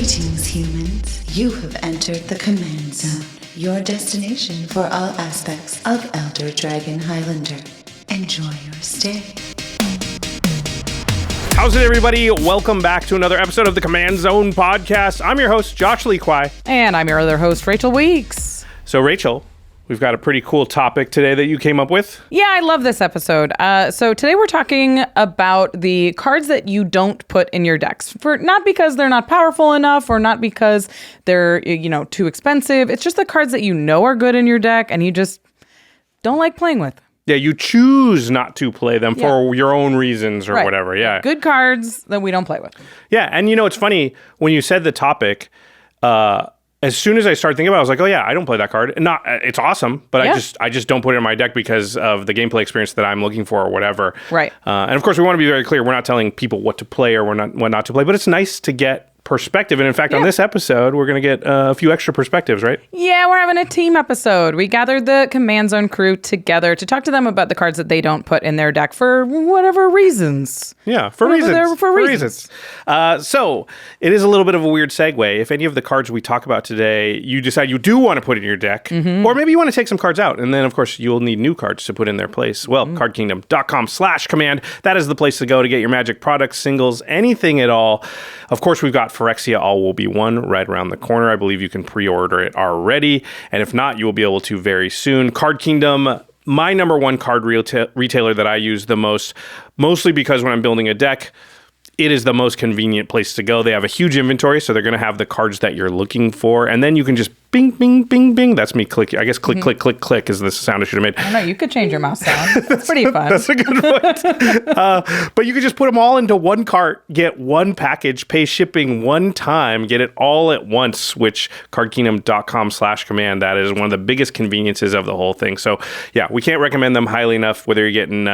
Greetings, humans. You have entered the Command Zone, your destination for all aspects of Elder Dragon Highlander. Enjoy your stay. How's it, everybody? Welcome back to another episode of the Command Zone podcast. I'm your host, Josh Lee Kwai. And I'm your other host, Rachel Weeks. So, Rachel, we've got a pretty cool topic today that you came up with. Yeah, I love this episode. So today we're talking about the cards that you don't put in your decks. Not because they're not powerful enough or not because they're, too expensive. It's just the cards that you know are good in your deck and you just don't like playing with. Yeah, you choose not to play them for your own reasons or whatever. Yeah. Good cards that we don't play with. Yeah, and it's funny, when you said the topic, as soon as I started thinking about it, I was like, oh yeah, I don't play that card. It's awesome, but I just don't put it in my deck because of the gameplay experience that I'm looking for or whatever. Right. And of course, we want to be very clear. We're not telling people what to play or what not to play, but it's nice to get perspective. And in fact, on this episode, we're going to get a few extra perspectives, right? Yeah, we're having a team episode. We gathered the Command Zone crew together to talk to them about the cards that they don't put in their deck for whatever reasons. Yeah, for reasons. So it is a little bit of a weird segue. If any of the cards we talk about today, you decide you do want to put in your deck, or maybe you want to take some cards out, and then, of course, you'll need new cards to put in their place. Well, cardkingdom.com/command. That is the place to go to get your Magic products, singles, anything at all. Of course, we've got Phyrexia All Will Be One right around the corner. I believe you can pre-order it already. And if not, you will be able to very soon. Card Kingdom, my number one card retailer that I use the most, mostly because when I'm building a deck, it is the most convenient place to go. They have a huge inventory, so they're going to have the cards that you're looking for. And then you can just bing, bing, bing, bing. That's me clicking. I guess click, click, click, click is the sound I should have made. I don't know. You could change your mouse sound. That's pretty fun. That's a good point. But you could just put them all into one cart, get one package, pay shipping one time, get it all at once, which cardkingdom.com/command. That is one of the biggest conveniences of the whole thing. So yeah, we can't recommend them highly enough, whether you're getting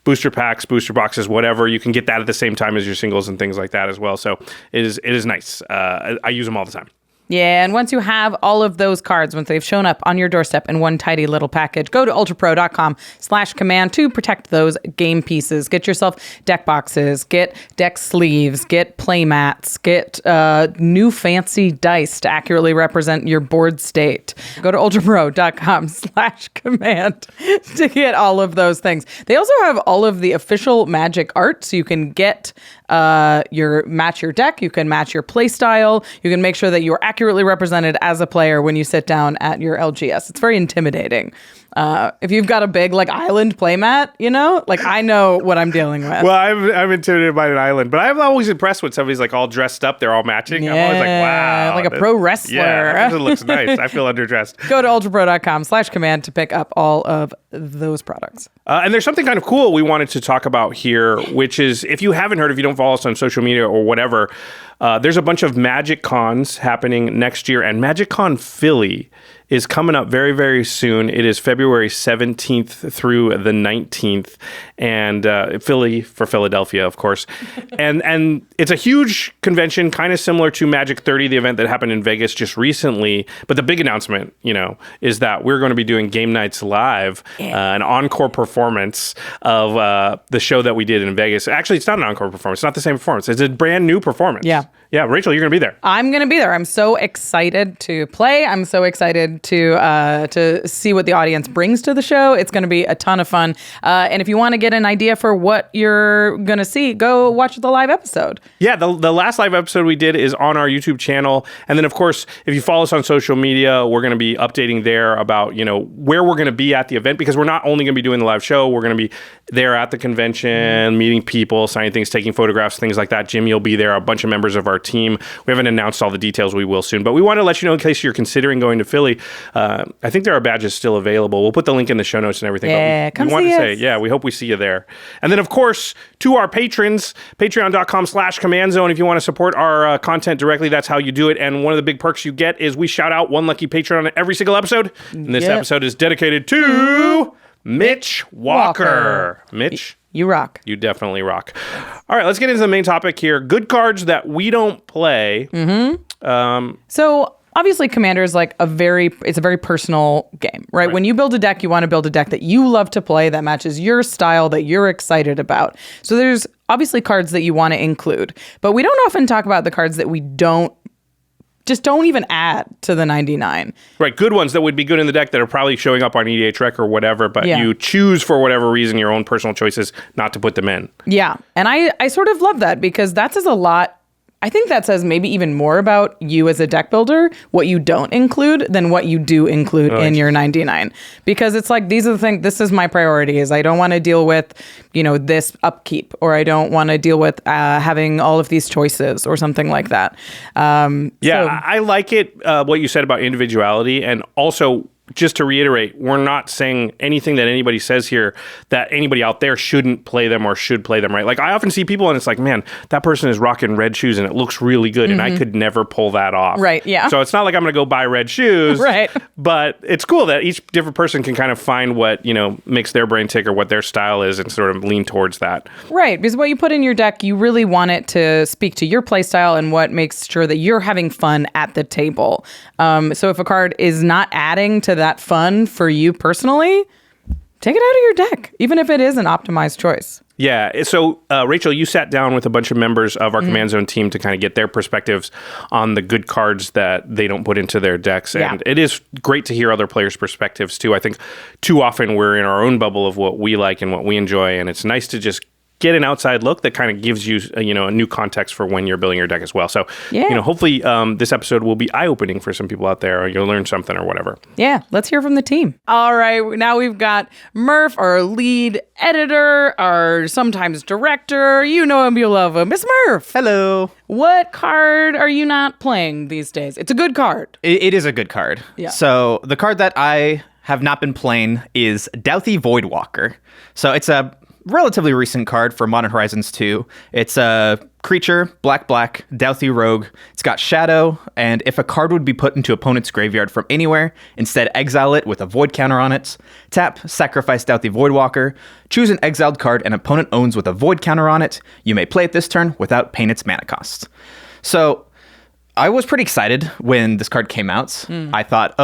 booster packs, booster boxes, whatever. You can get that at the same time as your singles and things like that as well. So it is nice. I use them all the time. Yeah, and once you have all of those cards, once they've shown up on your doorstep in one tidy little package, go to ultrapro.com/command to protect those game pieces. Get yourself deck boxes, get deck sleeves, get play mats, get new fancy dice to accurately represent your board state. Go to ultrapro.com/command to get all of those things. They also have all of the official Magic art, so you can get match your deck, you can match your play style, you can make sure that you're accurately represented as a player when you sit down at your LGS. It's very intimidating. If you've got a big island playmat, I know what I'm dealing with. Well, I'm intimidated by an island, but I'm always impressed when somebody's all dressed up, they're all matching. Yeah, I'm always like, wow. Like a pro wrestler. Yeah, it looks nice. I feel underdressed. Go to ultrapro.com/command to pick up all of those products. And there's something kind of cool we wanted to talk about here, which is, if you haven't heard, if you don't follow us on social media or whatever, there's a bunch of MagicCons happening next year, and MagicCon Philly is coming up very, very soon. It is February 17th through the 19th, and Philly for Philadelphia, of course. And it's a huge convention, kind of similar to Magic 30, the event that happened in Vegas just recently. But the big announcement, is that we're going to be doing Game Nights Live, an encore performance of the show that we did in Vegas. Actually, it's not an encore performance. It's not the same performance. It's a brand new performance. Yeah, Rachel, you're going to be there. I'm going to be there. I'm so excited to play. I'm so excited to see what the audience brings to the show. It's going to be a ton of fun. And if you want to get an idea for what you're going to see, go watch the live episode. Yeah, the last live episode we did is on our YouTube channel. And then, of course, if you follow us on social media, we're going to be updating there about, where we're going to be at the event, because we're not only going to be doing the live show, we're going to be there at the convention, meeting people, signing things, taking photographs, things like that. Jimmy will be there, a bunch of members of our team. We haven't announced all the details. We will soon. But we want to let you know, in case you're considering going to Philly, I think there are badges still available. We'll put the link in the show notes and everything. Yeah, come see us. We hope we see you there. And then, of course, to our patrons, patreon.com/command zone. If you want to support our content directly, that's how you do it. And one of the big perks you get is we shout out one lucky patron on every single episode. And this episode is dedicated to Mitch Walker. Mitch, you rock. You definitely rock. All right, let's get into the main topic here. Good cards that we don't play. So obviously Commander is a very personal game, right? When you build a deck, you want to build a deck that you love to play, that matches your style, that you're excited about. So there's obviously cards that you want to include, but we don't often talk about the cards that we don't just don't even add to the 99. Right, good ones that would be good in the deck that are probably showing up on EDHREC or whatever, but you choose for whatever reason, your own personal choices, not to put them in. Yeah, and I sort of love that because that says a lot. I think that says maybe even more about you as a deck builder, what you don't include than what you do include in your 99. Because it's like, these are the things, this is my priorities. I don't want to deal with, this upkeep, or I don't want to deal with having all of these choices or something like that. I like it, what you said about individuality, and also, just to reiterate, we're not saying anything that anybody says here that anybody out there shouldn't play them or should play them, right? Like, I often see people and it's like, man, that person is rocking red shoes and it looks really good and I could never pull that off. Right, yeah. So it's not like I'm going to go buy red shoes. Right. But it's cool that each different person can kind of find what, makes their brain tick or what their style is and sort of lean towards that. Right, because what you put in your deck, you really want it to speak to your play style and what makes sure that you're having fun at the table. So if a card is not adding to that fun for you personally, take it out of your deck, even if it is an optimized choice. Yeah. So, Rachel, you sat down with a bunch of members of our Command Zone team to kind of get their perspectives on the good cards that they don't put into their decks. And it is great to hear other players' perspectives, too. I think too often we're in our own bubble of what we like and what we enjoy, and it's nice to just get an outside look that kind of gives you, a new context for when you're building your deck as well. So, hopefully this episode will be eye-opening for some people out there, or you'll learn something or whatever. Yeah, let's hear from the team. All right, now we've got Murph, our lead editor, our sometimes director. You know him, you love him. It's Murph. Hello. What card are you not playing these days? It's a good card. It is a good card. Yeah. So the card that I have not been playing is Dauthi Voidwalker. So it's a relatively recent card for Modern Horizons 2. It's a creature, black, Dauthi Rogue. It's got Shadow, and if a card would be put into opponent's graveyard from anywhere, instead exile it with a void counter on it. Tap, sacrifice Dauthi Voidwalker, choose an exiled card an opponent owns with a void counter on it. You may play it this turn without paying its mana cost. So I was pretty excited when this card came out. I thought,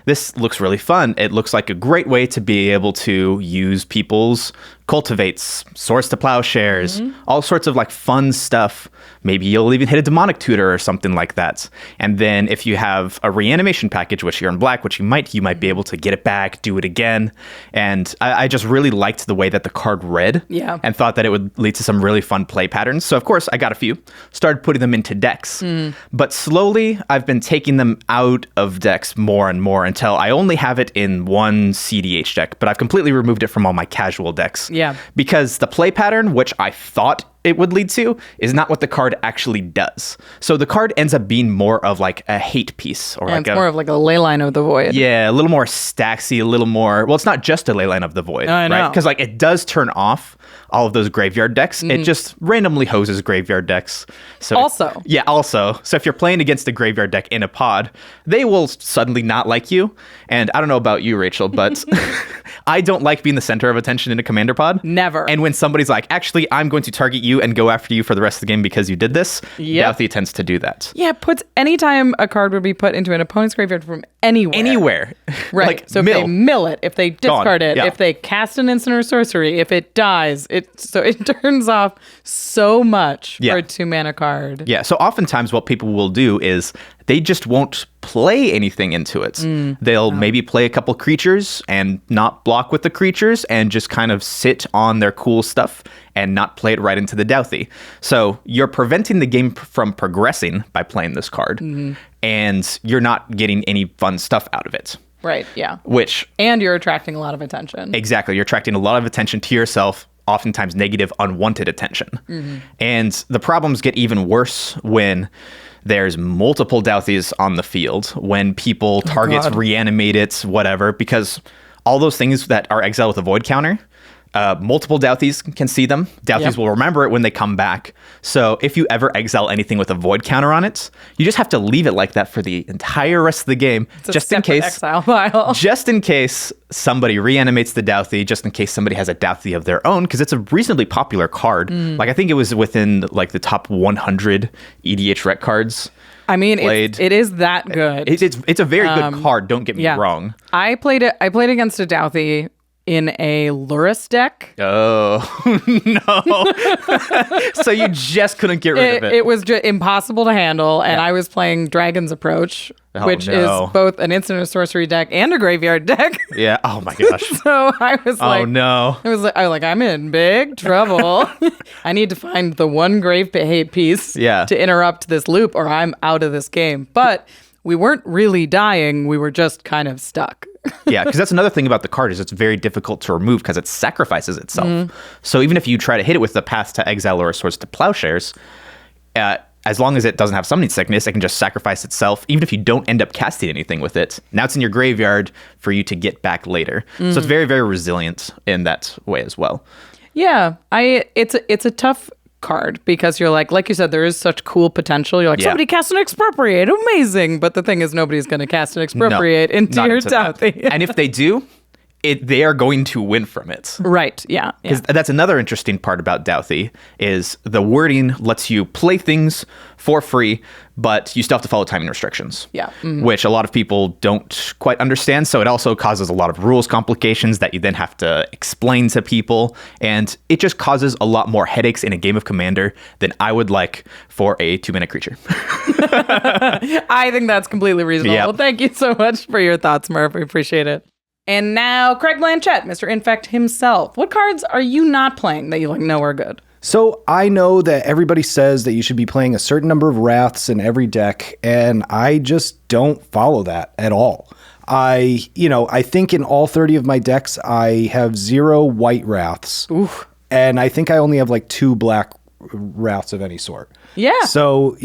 this looks really fun. It looks like a great way to be able to use people's cultivates, Swords to Plowshares, all sorts of like fun stuff. Maybe you'll even hit a demonic tutor or something like that. And then if you have a reanimation package, which you're in black, which you might be able to get it back, do it again. And I just really liked the way that the card read and thought that it would lead to some really fun play patterns. So of course I got a few, started putting them into decks, but slowly I've been taking them out of decks more and more until I only have it in one CDH deck, but I've completely removed it from all my casual decks. Yeah. Because the play pattern, which I thought it would lead to, is not what the card actually does. So the card ends up being more of like a hate piece, or like it's more of like a Leyline of the Void. Yeah, a little more Staxy, a little more. Well, it's not just a Leyline of the Void, I know. right? Because like it does turn off all of those graveyard decks. It just randomly hoses graveyard decks. So Also. So if you're playing against a graveyard deck in a pod, they will suddenly not like you. And I don't know about you, Rachel, but I don't like being the center of attention in a commander pod. Never. And when somebody's like, actually, I'm going to target you and go after you for the rest of the game because you did this, Dauthi tends to do that. Yeah, anytime a card would be put into an opponent's graveyard from anywhere. Right. Like, so if they mill it, if they discard it, Yeah. if they cast an instant or sorcery, if it dies, it turns off so much for a 2-mana card. Yeah, so oftentimes what people will do is they just won't play anything into it. They'll maybe play a couple creatures and not block with the creatures and just kind of sit on their cool stuff and not play it right into the Dauthi. So you're preventing the game from progressing by playing this card, and you're not getting any fun stuff out of it. Right, yeah. And you're attracting a lot of attention. Exactly. You're attracting a lot of attention to yourself, oftentimes negative, unwanted attention. And the problems get even worse when there's multiple Dauthis on the field, when people target, reanimate it, whatever, because all those things that are exiled with a void counter, multiple Dauthis can see them. Dauthis will remember it when they come back. So if you ever exile anything with a void counter on it, you just have to leave it like that for the entire rest of the game, just in case exile file. Just in case somebody reanimates the Dauthi, just in case somebody has a Dauthi of their own, because it's a reasonably popular card. Like I think it was within like the top 100 EDHREC cards. I mean, it is that good. It's a very good card. Don't get me wrong. I played against a Dauthi in a Lurrus deck. Oh, no. So you just couldn't get rid of it. It was impossible to handle, and I was playing Dragon's Approach, which is both an instant and sorcery deck and a graveyard deck. Yeah. Oh, my gosh. So I was like... Oh, no. I was like, I'm in big trouble. I need to find the one grave hate piece to interrupt this loop, or I'm out of this game. But we weren't really dying. We were just kind of stuck. Yeah, because that's another thing about the card is it's very difficult to remove because it sacrifices itself. So even if you try to hit it with the Path to Exile or a Swords to Plowshares, as long as it doesn't have Summoning Sickness, it can just sacrifice itself. Even if you don't end up casting anything with it, now it's in your graveyard for you to get back later. So it's very, very resilient in that way as well. Yeah, it's a tough card because you're like you said, there is such cool potential. You're like, somebody cast an Expropriate, amazing. But the thing is, nobody's going to cast an Expropriate into your Douthie. And if they do, they are going to win from it. Right, yeah. Because that's another interesting part about Douthie is the wording lets you play things for free, but you still have to follow timing restrictions. Yeah. Which a lot of people don't quite understand. So it also causes a lot of rules complications that you then have to explain to people. And it just causes a lot more headaches in a game of Commander than I would like for a 2-mana creature. I think that's completely reasonable. Yep. Well, thank you so much for your thoughts, Murph. We appreciate it. And now, Craig Blanchette, Mr. Infect himself. What cards are you not playing that you know are good? So I know that everybody says that you should be playing a certain number of Wraths in every deck, and I just don't follow that at all. I think in all 30 of my decks, I have 0 white Wraths. Oof. And I think I only have like 2 black Wraths of any sort. Yeah. So,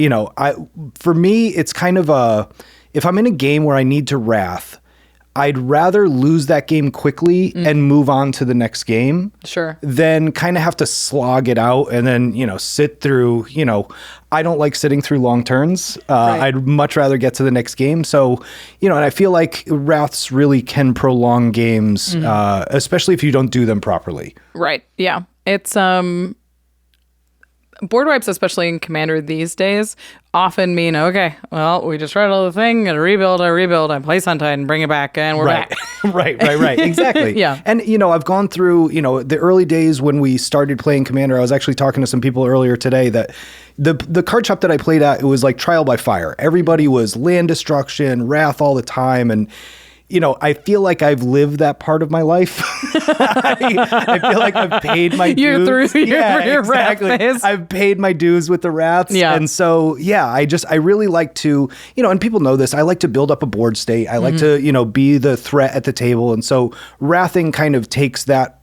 for me, it's kind of if I'm in a game where I need to Wrath, I'd rather lose that game quickly and move on to the next game. Sure. Than kind of have to slog it out and then, sit through, I don't like sitting through long turns. Right. I'd much rather get to the next game. So, and I feel like Wraths really can prolong games, especially if you don't do them properly. Right. Yeah. It's, board wipes, especially in Commander these days, often mean, okay, well, we just read all the thing, and rebuild, I play Suntide and bring it back, and we're back. Right. Exactly. Yeah. And, I've gone through, the early days when we started playing Commander. I was actually talking to some people earlier today that the card shop that I played at, it was like trial by fire. Everybody was land destruction, Wrath all the time, and I feel like I've lived that part of my life. I feel like I've paid my dues. You're through your Wrath phase. I've paid my dues with the Wraths. Yeah. And so, I really like to, and people know this, I like to build up a board state. I like to, be the threat at the table. And so Wrathing kind of takes that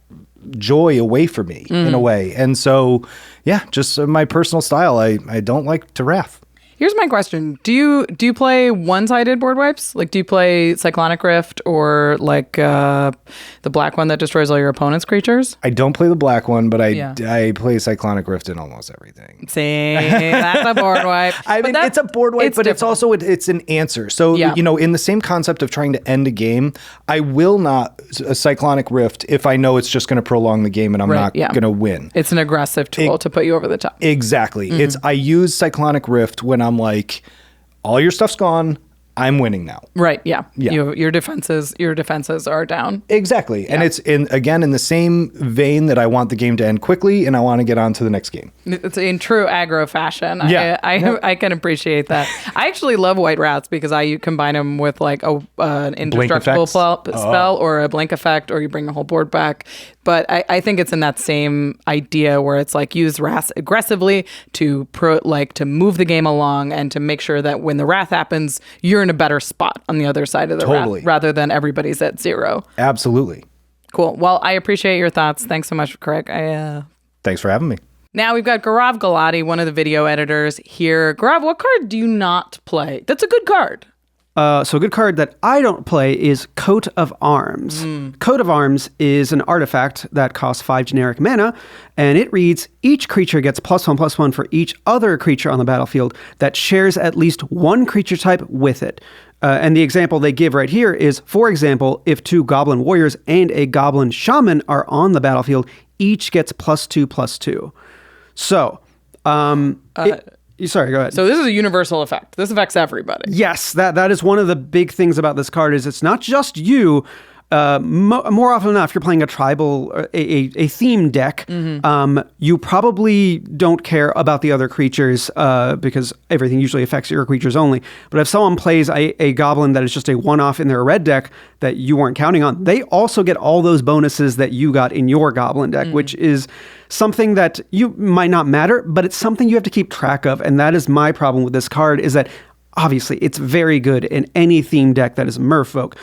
joy away from me in a way. And so, just my personal style. I don't like to Wrath. Here's my question. Do you play one-sided board wipes? Like, do you play Cyclonic Rift or like the black one that destroys all your opponent's creatures? I don't play the black one, but I play Cyclonic Rift in almost everything. See, that's a board wipe. I mean, it's a board wipe, but different. it's an answer. So, in the same concept of trying to end a game, I will not Cyclonic Rift if I know it's just going to prolong the game and I'm not going to win. It's an aggressive tool to put you over the top. Exactly. I use Cyclonic Rift when I'm like, all your stuff's gone. I'm winning now. Right. Yeah. Your defenses are down. Exactly. Yeah. And it's in the same vein that I want the game to end quickly and I want to get on to the next game. It's in true aggro fashion. Yeah. I can appreciate that. I actually love white Wraths because I combine them with like an indestructible spell or a blink effect, or you bring the whole board back. But I think it's in that same idea where it's like use Wrath aggressively to move the game along and to make sure that when the Wrath happens, you're in a better spot on the other side of the Wrath rather than everybody's at 0. Absolutely. Cool. Well, I appreciate your thoughts. Thanks so much, Craig. Thanks for having me. Now we've got Gaurav Gulati, one of the video editors here. Gaurav, what card do you not play? That's a good card. So a good card that I don't play is Coat of Arms. Coat of Arms is an artifact that costs 5 generic mana, and it reads, each creature gets +1/+1 for each other creature on the battlefield that shares at least one creature type with it. And the example they give right here is, for example, if 2 Goblin Warriors and a Goblin Shaman are on the battlefield, each gets +2/+2. So, sorry, go ahead. So this is a universal effect. This affects everybody. Yes, that is one of the big things about this card is it's not just you. more often than not, if you're playing a tribal, a theme deck, you probably don't care about the other creatures because everything usually affects your creatures only. But if someone plays a goblin that is just a one-off in their red deck that you weren't counting on, they also get all those bonuses that you got in your goblin deck, which is something that you might not matter, but it's something you have to keep track of. And that is my problem with this card, is that obviously it's very good in any theme deck that is merfolk,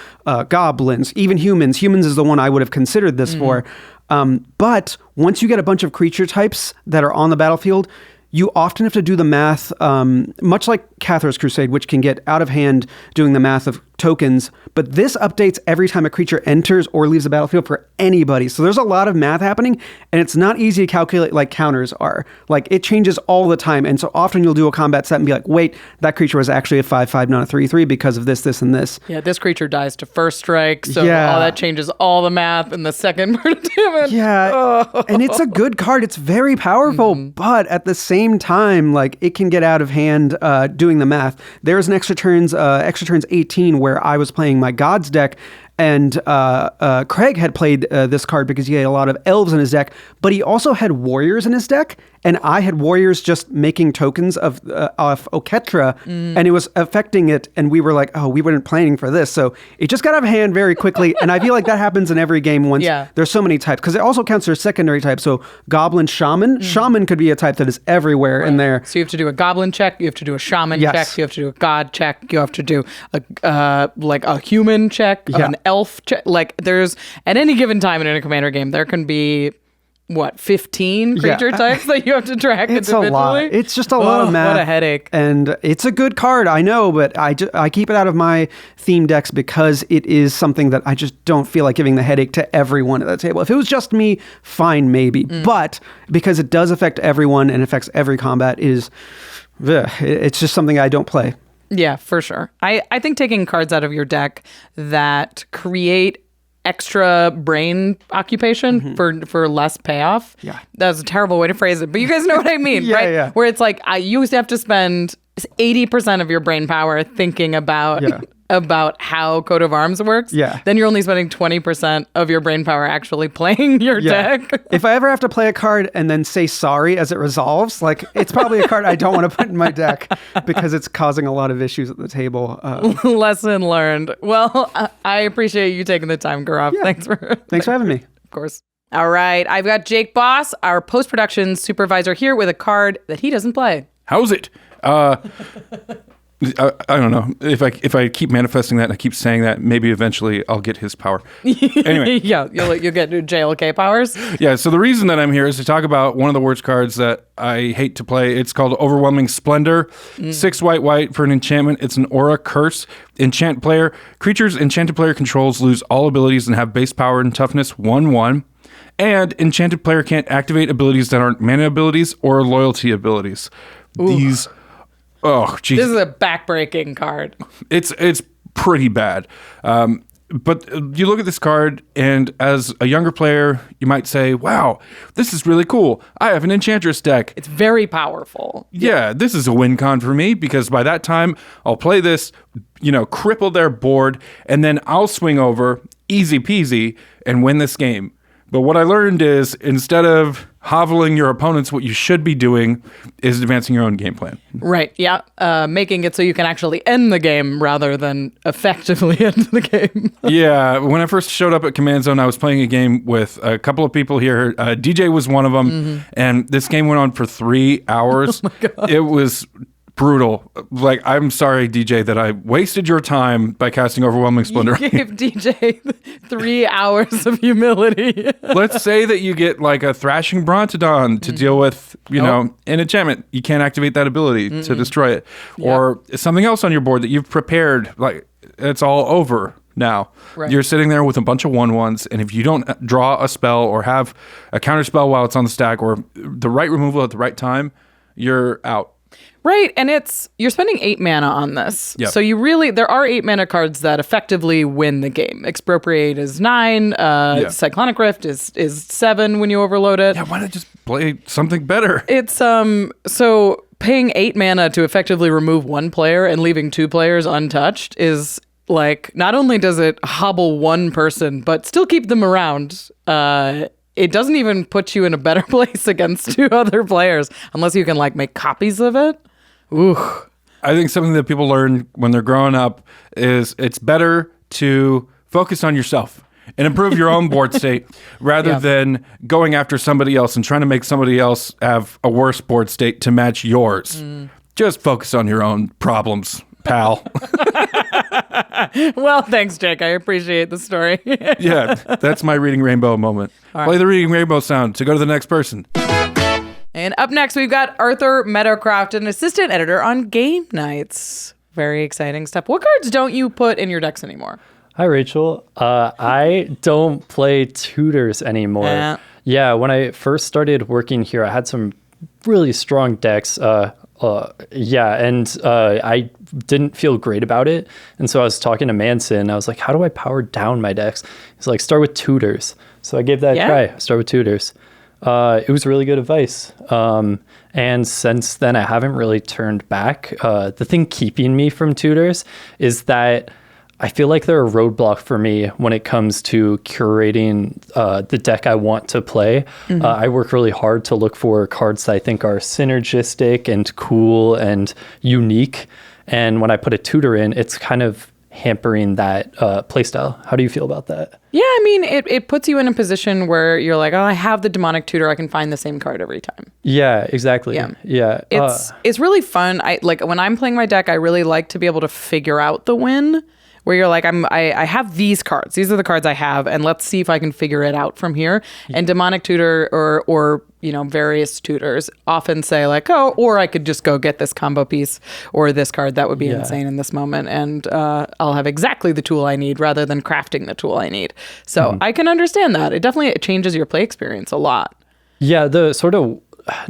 goblins, even humans. Humans is the one I would have considered this for. But once you get a bunch of creature types that are on the battlefield, you often have to do the math, much like Cathar's Crusade, which can get out of hand doing the math of tokens, but this updates every time a creature enters or leaves the battlefield for anybody. So there's a lot of math happening, and it's not easy to calculate like counters are. Like, it changes all the time, and so often you'll do a combat set and be like, wait, that creature was actually a 5/5, not a 3/3 because of this, this, and this. Yeah, this creature dies to first strike, so all that changes all the math in the second part of damage. Yeah, and it's a good card. It's very powerful, but at the same time, like, it can get out of hand doing the math. There's an extra turns 18 where I was playing my Gods deck, and Craig had played this card because he had a lot of elves in his deck, but he also had warriors in his deck, and I had warriors just making tokens of Oketra, and it was affecting it, and we were like, oh, we weren't planning for this, so it just got out of hand very quickly, and I feel like that happens in every game once there's so many types, because it also counts their secondary types, so Goblin, Shaman. Shaman could be a type that is everywhere in there. So you have to do a Goblin check, you have to do a Shaman check, you have to do a God check, you have to do a human check, an elf check. Like, there's, at any given time in a Commander game, there can be 15 creature types that you have to track it's individually? A lot. It's just a lot of math. What a headache. And it's a good card, I know, but I keep it out of my theme decks because it is something that I just don't feel like giving the headache to everyone at the table. If it was just me, fine, maybe. But because it does affect everyone and affects every combat, it's just something I don't play. Yeah, for sure. I think taking cards out of your deck that create extra brain occupation for less payoff. Yeah. That's a terrible way to phrase it, but you guys know what I mean, right? Yeah. Where it's like, you used to have to spend 80% of your brain power thinking about how Coat of Arms works. Yeah. Then you're only spending 20% of your brain power actually playing your deck. If I ever have to play a card and then say sorry as it resolves, like, it's probably a card I don't want to put in my deck because it's causing a lot of issues at the table. Lesson learned. Well, I appreciate you taking the time, Gaurav. Yeah. Thanks for having me. Of course. All right. I've got Jake Boss, our post-production supervisor, here with a card that he doesn't play. How's it? I don't know. If I keep manifesting that and I keep saying that, maybe eventually I'll get his power. Anyway. Yeah, you'll get JLK powers. Yeah, so the reason that I'm here is to talk about one of the worst cards that I hate to play. It's called Overwhelming Splendor. 6 white for an enchantment. It's an aura curse. Enchant player. Creatures enchanted player controls lose all abilities and have base power and toughness 1/1. And enchanted player can't activate abilities that aren't mana abilities or loyalty abilities. Ooh. These... Oh, geez. This is a backbreaking card. It's pretty bad. But you look at this card, and as a younger player, you might say, wow, this is really cool. I have an Enchantress deck. It's very powerful. Yeah, this is a win con for me, because by that time, I'll play this, cripple their board, and then I'll swing over, easy peasy, and win this game. But what I learned is, instead of hoveling your opponents, what you should be doing is advancing your own game plan. Right, yeah. Making it so you can actually end the game rather than effectively end the game. Yeah, when I first showed up at Command Zone, I was playing a game with a couple of people here. DJ was one of them, and this game went on for 3 hours. Oh my God. It was brutal. Like, I'm sorry, DJ, that I wasted your time by casting Overwhelming Splendor. You gave DJ 3 hours of humility. Let's say that you get like a Thrashing Brontodon to deal with, an enchantment. You can't activate that ability to destroy it. Yeah. Or something else on your board that you've prepared. Like, it's all over now. Right. You're sitting there with a bunch of 1/1s, and if you don't draw a spell or have a counter spell while it's on the stack or the right removal at the right time, you're out. Right, and you're spending 8 mana on this. Yep. So there are 8 mana cards that effectively win the game. Expropriate is 9, Cyclonic Rift is 7 when you overload it. Yeah, why not just play something better? It's so paying 8 mana to effectively remove 1 player and leaving 2 players untouched is like, not only does it hobble one person, but still keep them around, it doesn't even put you in a better place against 2 other players unless you can like make copies of it. Ooh. I think something that people learn when they're growing up is it's better to focus on yourself and improve your own board state rather than going after somebody else and trying to make somebody else have a worse board state to match yours. Just focus on your own problems, pal. Well, thanks, Jake. I appreciate the story. Yeah, that's my Reading Rainbow moment. Play the Reading Rainbow sound to go to the next person. And up next, we've got Arthur Meadowcraft, an assistant editor on Game Nights. Very exciting stuff. What cards don't you put in your decks anymore? Hi, Rachel. I don't play tutors anymore. Yeah, when I first started working here, I had some really strong decks. And I didn't feel great about it. And so I was talking to Manson. I was like, how do I power down my decks? He's like, start with tutors. So I gave that a try. Start with tutors. It was really good advice. And since then, I haven't really turned back. The thing keeping me from tutors is that I feel like they're a roadblock for me when it comes to curating the deck I want to play. I work really hard to look for cards that I think are synergistic and cool and unique. And when I put a tutor in, it's kind of hampering that playstyle. How do you feel about that? Yeah, I mean, it puts you in a position where you're like, oh, I have the demonic tutor. I can find the same card every time. Yeah, exactly. Yeah. It's really fun. I like when I'm playing my deck, I really like to be able to figure out the win. Where you're like, I have these cards. These are the cards I have, and let's see if I can figure it out from here. And demonic tutor or various tutors often say like, oh, or I could just go get this combo piece or this card that would be insane in this moment, and I'll have exactly the tool I need rather than crafting the tool I need. So I can understand that. It definitely changes your play experience a lot. Yeah, the sort of,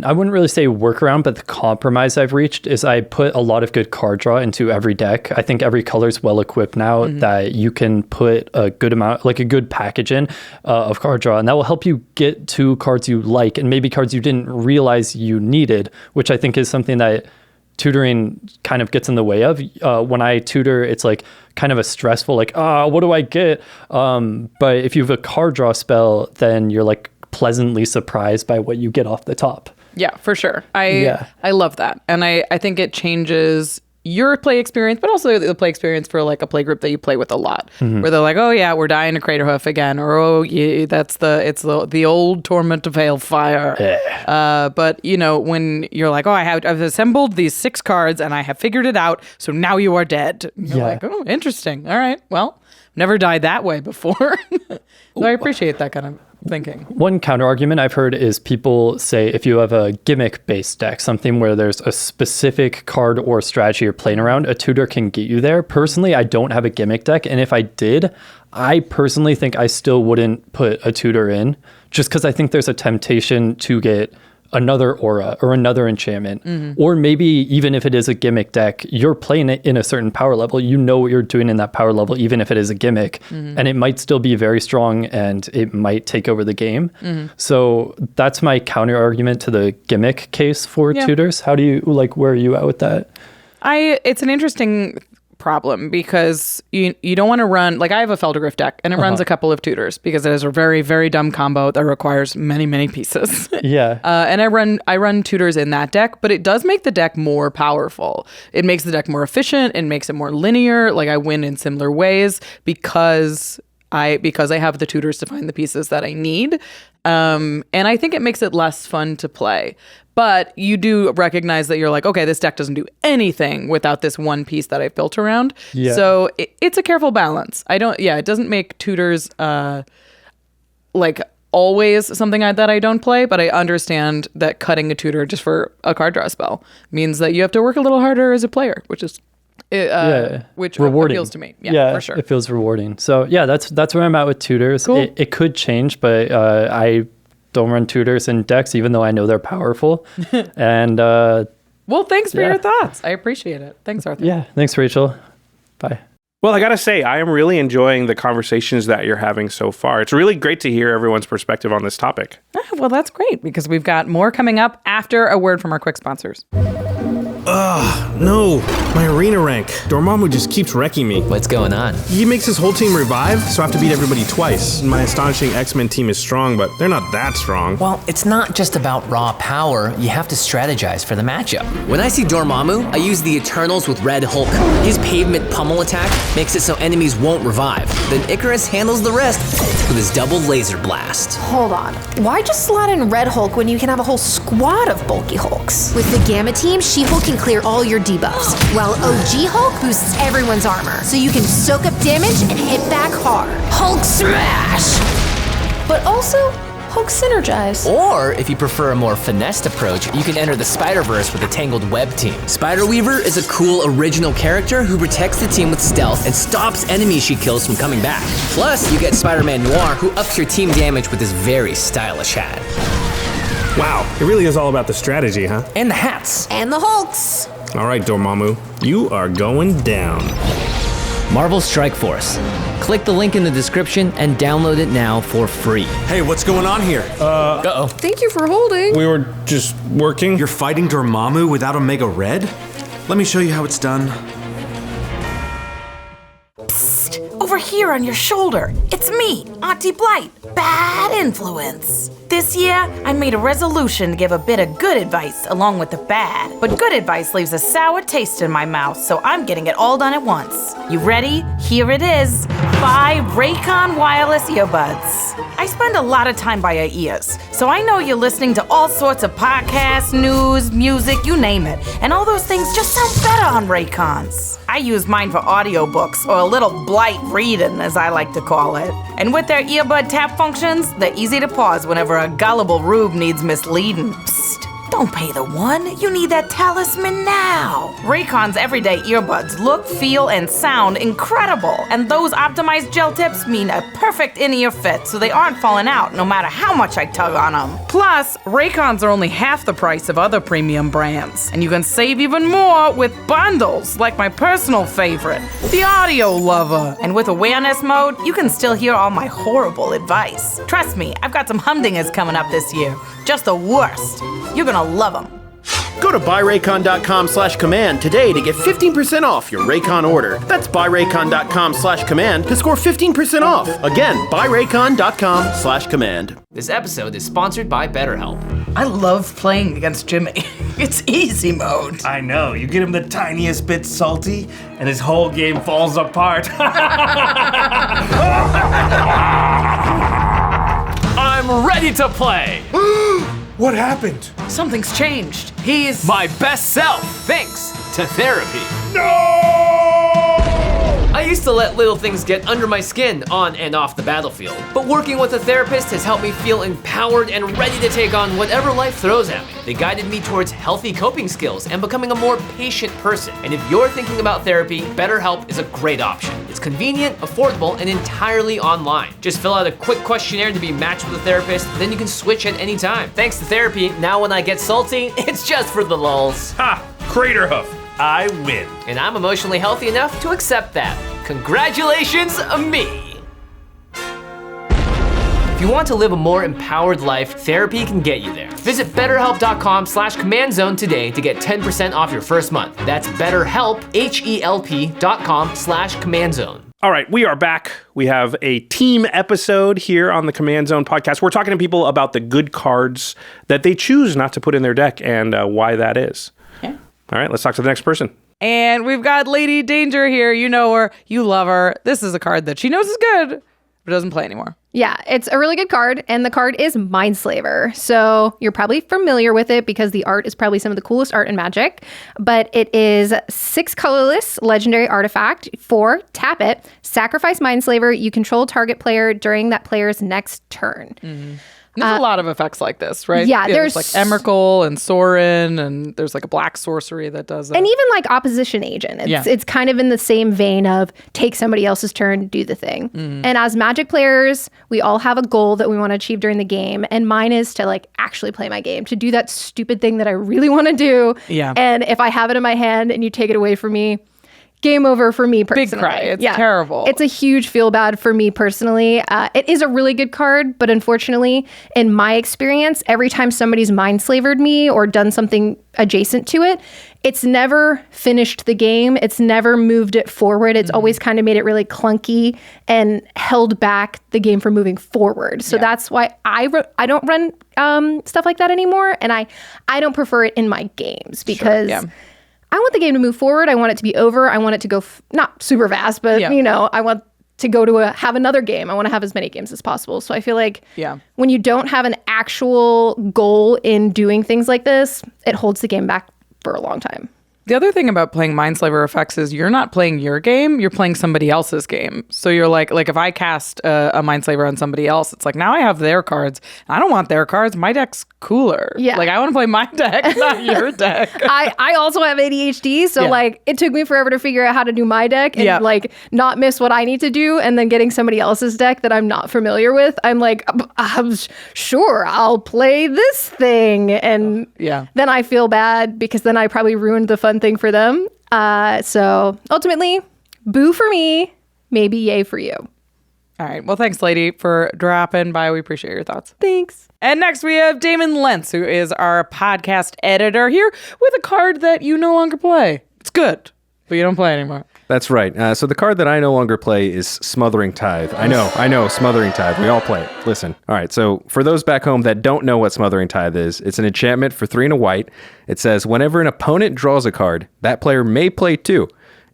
I wouldn't really say workaround, but the compromise I've reached is I put a lot of good card draw into every deck. I think every color is well equipped now that you can put a good amount, like a good package in of card draw, and that will help you get to cards you like and maybe cards you didn't realize you needed, which I think is something that tutoring kind of gets in the way of. When I tutor, it's like kind of a stressful, like, what do I get? But if you have a card draw spell, then you're like pleasantly surprised by what you get off the top. Yeah, for sure. I love that. And I think it changes your play experience, but also the play experience for like a play group that you play with a lot, where they're like, oh yeah, we're dying to Craterhoof again, or oh yeah, it's the old Torment of Hailfire. But when you're like, oh, I've assembled these 6 cards and I have figured it out, so now you are dead. You're like, oh, interesting. All right, well, never died that way before. So I appreciate that kind of thinking. One counter argument I've heard is people say if you have a gimmick based deck, something where there's a specific card or strategy you're playing around, a tutor can get you there. Personally, I don't have a gimmick deck, and if I did, I personally think I still wouldn't put a tutor in, just because I think there's a temptation to get another aura or another enchantment, or maybe even if it is a gimmick deck, you're playing it in a certain power level, you know what you're doing in that power level, even if it is a gimmick, and it might still be very strong and it might take over the game. So that's my counter argument to the gimmick case for tutors. How do you, like, where are you at with that? It's an interesting problem because you don't want to run, like I have a Feldergriff deck and it runs a couple of tutors because it is a very, very dumb combo that requires many, many pieces. And I run tutors in that deck, but it does make the deck more powerful. It makes the deck more efficient. It makes it more linear. Like I win in similar ways because I have the tutors to find the pieces that I need. And I think it makes it less fun to play. But you do recognize that you're like, okay, this deck doesn't do anything without this one piece that I've built around. So it's a careful balance. It doesn't make tutors like always something that I don't play, but I understand that cutting a tutor just for a card draw spell means that you have to work a little harder as a player, which is which rewarding. appeals to me. Yeah, for sure. It feels rewarding. So yeah, that's where I'm at with tutors. Cool. It could change, but I don't run tutors in decks, even though I know they're powerful. And well, thanks for your thoughts. I appreciate it. Thanks, Arthur. Yeah, thanks, Rachel. Bye. Well, I got to say, I am really enjoying the conversations that you're having so far. It's really great to hear everyone's perspective on this topic. Well, that's great because we've got more coming up after a word from our quick sponsors. No. My arena rank. Dormammu just keeps wrecking me. What's going on? He makes his whole team revive, so I have to beat everybody twice. My astonishing X-Men team is strong, but they're not that strong. Well, it's not just about raw power. You have to strategize for the matchup. When I see Dormammu, I use the Eternals with Red Hulk. His pavement pummel attack makes it so enemies won't revive. Then Icarus handles the rest with his double laser blast. Hold on. Why just slot in Red Hulk when you can have a whole squad of bulky Hulks? With the Gamma team, She-Hulk can clear all your debuffs, while OG Hulk boosts everyone's armor, so you can soak up damage and hit back hard. Hulk smash! But also, Hulk synergize. Or, if you prefer a more finessed approach, you can enter the Spider-Verse with a Tangled Web team. Spider-Weaver is a cool original character who protects the team with stealth and stops enemies she kills from coming back. Plus, you get Spider-Man Noir, who ups your team damage with his very stylish hat. Wow, it really is all about the strategy, huh? And the hats. And the Hulks. All right, Dormammu, you are going down. Marvel Strike Force. Click the link in the description and download it now for free. Hey, what's going on here? Uh-oh. Thank you for holding. We were just working. You're fighting Dormammu without Omega Red? Let me show you how it's done. Psst, over here on your shoulder. It's me, Auntie Blight. Bad influence. This year, I made a resolution to give a bit of good advice along with the bad. But good advice leaves a sour taste in my mouth, so I'm getting it all done at once. You ready? Here it is. Buy RAYCON wireless earbuds. I spend a lot of time by your ears, so I know you're listening to all sorts of podcasts, news, music, you name it. And all those things just sound better on RAYCONs. I use mine for audiobooks, or a little blight reading, as I like to call it. And with their earbud tap functions, they're easy to pause whenever a gullible rube needs misleading. Psst, don't pay the one. You need that talisman now. RAYCON's everyday earbuds look, feel, and sound incredible. And those optimized gel tips mean a perfect in-ear fit, so they aren't falling out no matter how much I tug on them. Plus, RAYCONs are only half the price of other premium brands. And you can save even more with bundles, like my personal favorite, the Audio Lover. And with awareness mode, you can still hear all my horrible advice. Trust me, I've got some humdingers coming up this year. Just the worst. You're gonna love them. Go to buyraycon.com/command today to get 15% off your Raycon order. That's buyraycon.com/command to score 15% off. Again, buyraycon.com/command. This episode is sponsored by BetterHelp. I love playing against Jimmy. It's easy mode. I know. You get him the tiniest bit salty, and his whole game falls apart. I'm ready to play. What happened? Something's changed. He's my best self, thanks to therapy. I used to let little things get under my skin on and off the battlefield, but working with a therapist has helped me feel empowered and ready to take on whatever life throws at me. They guided me towards healthy coping skills and becoming a more patient person. And if you're thinking about therapy, BetterHelp is a great option. It's convenient, affordable, and entirely online. Just fill out a quick questionnaire to be matched with a therapist, then you can switch at any time. Thanks to therapy, now when I get salty, it's just for the lulz. Ha! Craterhoof. I win. And I'm emotionally healthy enough to accept that. Congratulations, me! If you want to live a more empowered life, therapy can get you there. Visit betterhelp.com/command-zone today to get 10% off your first month. That's BetterHelp, HELP.com/command-zone. All right, we are back. We have a team episode here on the Command Zone podcast. We're talking to people about the good cards that they choose not to put in their deck and why that is. Yeah. All right, let's talk to the next person. And we've got Ladee Danger here. You know her. You love her. This is a card that she knows is good, but doesn't play anymore. Yeah, it's a really good card, and the card is Mindslaver. So you're probably familiar with it because the art is probably some of the coolest art in Magic, but it is 6 colorless legendary artifact. 4, tap it, sacrifice Mindslaver. You control target player during that player's next turn. Mm-hmm. There's a lot of effects like this, right? Yeah, there's like Emrakul and Sorin, and there's like a black sorcery that does that. And even like opposition agent. It's kind of in the same vein of take somebody else's turn, do the thing. Mm-hmm. And as Magic players, we all have a goal that we want to achieve during the game. And mine is to like actually play my game, to do that stupid thing that I really want to do. Yeah. And if I have it in my hand and you take it away from me, game over for me personally. Big cry. It's terrible. It's a huge feel bad for me personally. It is a really good card, but unfortunately, in my experience, every time somebody's mind-slavered me or done something adjacent to it, it's never finished the game. It's never moved it forward. It's always kind of made it really clunky and held back the game from moving forward. So that's why I don't run stuff like that anymore, and I don't prefer it in my games because I want the game to move forward. I want it to be over. I want it to go not super fast, but I want to go to have another game. I want to have as many games as possible. So I feel like when you don't have an actual goal in doing things like this, it holds the game back for a long time. The other thing about playing Mindslaver effects is you're not playing your game, you're playing somebody else's game. So you're like if I cast a Mindslaver on somebody else, it's like now I have their cards. I don't want their cards. My deck's cooler. Yeah. Like I want to play my deck, not your deck. I also have ADHD, so it took me forever to figure out how to do my deck and not miss what I need to do, and then getting somebody else's deck that I'm not familiar with. I'm like, sure, I'll play this thing. And then I feel bad because then I probably ruined the fun thing for them. So ultimately, boo for me, maybe yay for you. All right. Well, thanks, Ladee, for dropping by. We appreciate your thoughts. Thanks. And next we have Damen Lenz, who is our podcast editor, here with a card that you no longer play. It's good, but you don't play anymore. That's right. So the card that I no longer play is Smothering Tithe. I know, Smothering Tithe. We all play it. Listen. All right, so for those back home that don't know what Smothering Tithe is, it's an enchantment for 3 and a white. It says, whenever an opponent draws a card, that player may play 2.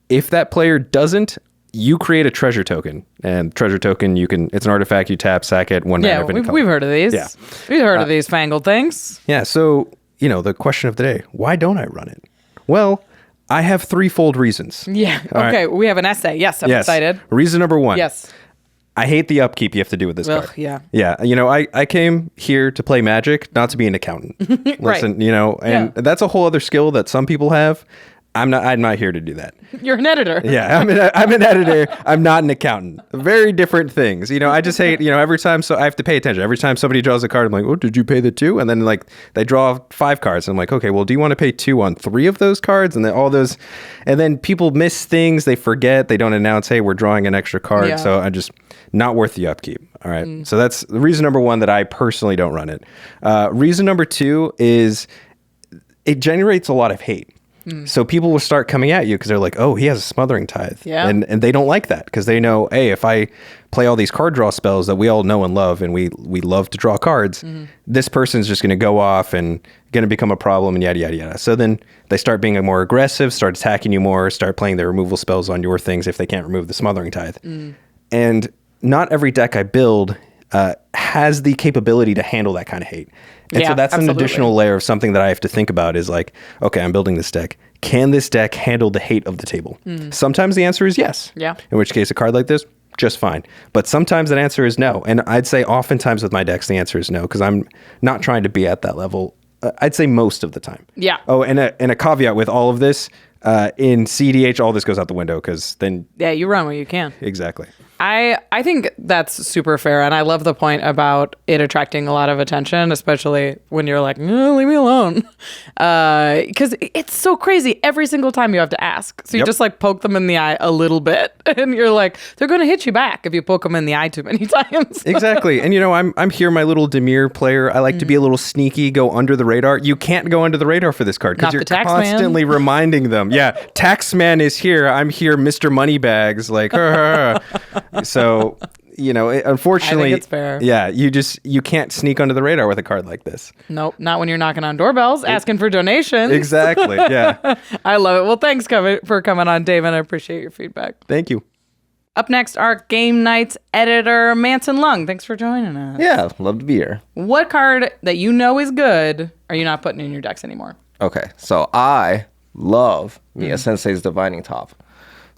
If that player doesn't, you create a treasure token. And treasure token, it's an artifact, you tap, sack it, 1 mana of any color. We've heard of these. Yeah. We've heard of these fangled things. Yeah, so, the question of the day, why don't I run it? Well, I have threefold reasons. Yeah. Okay. We have an essay. Yes. I'm excited. Reason number 1. Yes. I hate the upkeep you have to do with this card. Yeah. Yeah. I came here to play Magic, not to be an accountant. Listen, and that's a whole other skill that some people have. I'm not here to do that. You're an editor. Yeah, I'm an editor. I'm not an accountant. Very different things. I just hate, every time, so I have to pay attention. Every time somebody draws a card, I'm like, oh, did you pay the 2? And then they draw 5 cards. I'm like, okay, well, do you want to pay 2 on 3 of those cards? And then all those, and then people miss things. They forget. They don't announce, hey, we're drawing an extra card. Yeah. So I just, not worth the upkeep. All right. So that's the reason number 1 that I personally don't run it. Reason number 2 is it generates a lot of hate. So people will start coming at you because they're like, oh, he has a Smothering Tithe. Yeah. And they don't like that because they know, hey, if I play all these card draw spells that we all know and love, and we love to draw cards, this person's just going to go off and going to become a problem and yada, yada, yada. So then they start being more aggressive, start attacking you more, start playing their removal spells on your things if they can't remove the Smothering Tithe. And not every deck I build has the capability to handle that kind of hate. And so that's an additional layer of something that I have to think about is like, okay, I'm building this deck. Can this deck handle the hate of the table? Sometimes the answer is yes. Yeah. In which case a card like this, just fine. But sometimes that answer is no. And I'd say oftentimes with my decks, the answer is no, because I'm not trying to be at that level. I'd say most of the time. Yeah. Oh, and a caveat with all of this, in CDH, all this goes out the window because then... Yeah, you run where you can. Exactly. I think that's super fair, and I love the point about it attracting a lot of attention, especially when you're like, leave me alone. Because it's so crazy. Every single time you have to ask. So you just poke them in the eye a little bit, and you're like, they're going to hit you back if you poke them in the eye too many times. Exactly. And I'm here, my little demure player. I like to be a little sneaky, go under the radar. You can't go under the radar for this card because you're constantly reminding them. Yeah, Taxman is here. I'm here, Mr. Moneybags. Like, so, unfortunately, I think it's fair. Yeah, you can't sneak under the radar with a card like this. Nope, not when you're knocking on doorbells, asking for donations. Exactly, yeah. I love it. Well, thanks for coming on, David. I appreciate your feedback. Thank you. Up next, our Game Nights editor, Manson Leung. Thanks for joining us. Yeah, love to be here. What card that you know is good are you not putting in your decks anymore? Okay, so I love me a Senseis Dividing Top.